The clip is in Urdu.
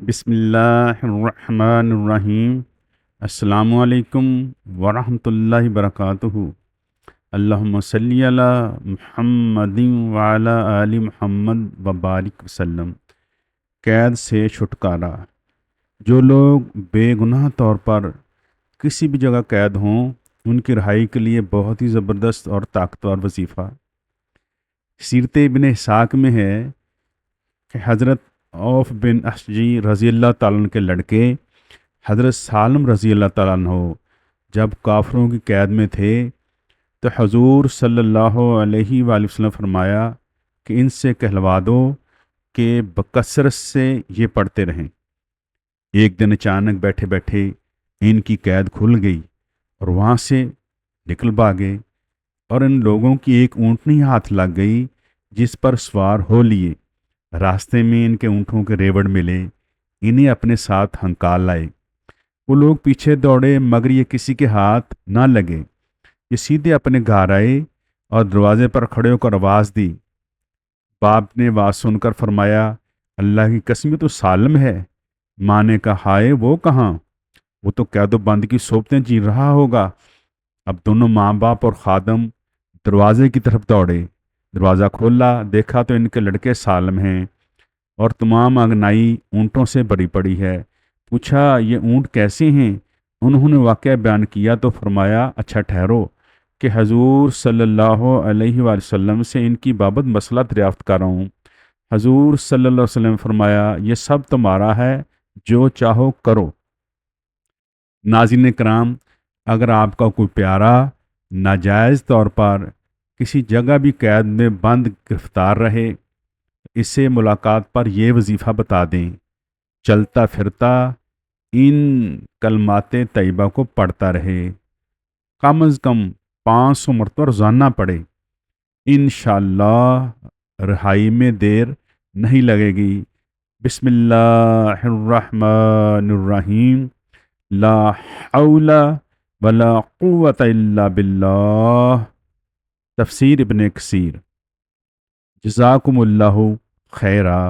بسم اللہ الرحمن الرحیم۔ السلام علیکم ورحمۃ اللہ وبرکاتہ۔ اللہم صلی علی محمد وعلی آل محمد وبارک وسلم۔ قید سے چھٹکارا۔ جو لوگ بے گناہ طور پر کسی بھی جگہ قید ہوں، ان کی رہائی کے لیے بہت ہی زبردست اور طاقتور وظیفہ سیرت ابن اسحاق میں ہے کہ حضرت عوف بن اشجی رضی اللہ تعالیٰ عنہ کے لڑکے حضرت سالم رضی اللہ تعالیٰ عنہ جب کافروں کی قید میں تھے تو حضور صلی اللہ علیہ وآلہ وسلم فرمایا کہ ان سے کہلوا دو کہ بکثرت سے یہ پڑھتے رہیں۔ ایک دن اچانک بیٹھے بیٹھے ان کی قید کھل گئی اور وہاں سے نکل بھاگے، اور ان لوگوں کی ایک اونٹنی ہاتھ لگ گئی جس پر سوار ہو لیے۔ راستے میں ان کے اونٹوں کے ریوڑ ملے، انہیں اپنے ساتھ ہنکال لائے۔ وہ لوگ پیچھے دوڑے مگر یہ کسی کے ہاتھ نہ لگے۔ یہ سیدھے اپنے گھر آئے اور دروازے پر کھڑے ہو کر آواز دی۔ باپ نے آواز سن کر فرمایا، اللہ کی قسم یہ تو سالم ہے۔ ماں نے کہا، ہائے وہ کہاں؟ وہ تو قید و بند کی صحبتیں جی رہا ہوگا۔ اب دونوں ماں باپ اور خادم دروازے کی طرف دوڑے۔ دروازہ کھولا، دیکھا تو ان کے لڑکے سالم ہیں اور تمام اگنائی اونٹوں سے بھری پڑی ہے۔ پوچھا، یہ اونٹ کیسے ہیں؟ انہوں نے واقعہ بیان کیا تو فرمایا، اچھا ٹھہرو کہ حضور صلی اللہ علیہ وآلہ وسلم سے ان کی بابت مسئلہ دریافت کر رہا ہوں۔ حضور صلی اللہ علیہ وسلم نے فرمایا، یہ سب تمہارا ہے، جو چاہو کرو۔ ناظرین کرام، اگر آپ کا کوئی پیارا ناجائز طور پر کسی جگہ بھی قید میں بند گرفتار رہے، اسے ملاقات پر یہ وظیفہ بتا دیں، چلتا پھرتا ان کلمات طیبہ کو پڑھتا رہے، کم از کم 500 مرتبہ روزانہ پڑھے۔ انشاءاللہ رہائی میں دیر نہیں لگے گی۔ بسم اللہ الرحمن الرحیم۔ لا حول ولا قوت الا باللہ۔ تفسیر ابن کثیر۔ جزاکم اللہ خیرا۔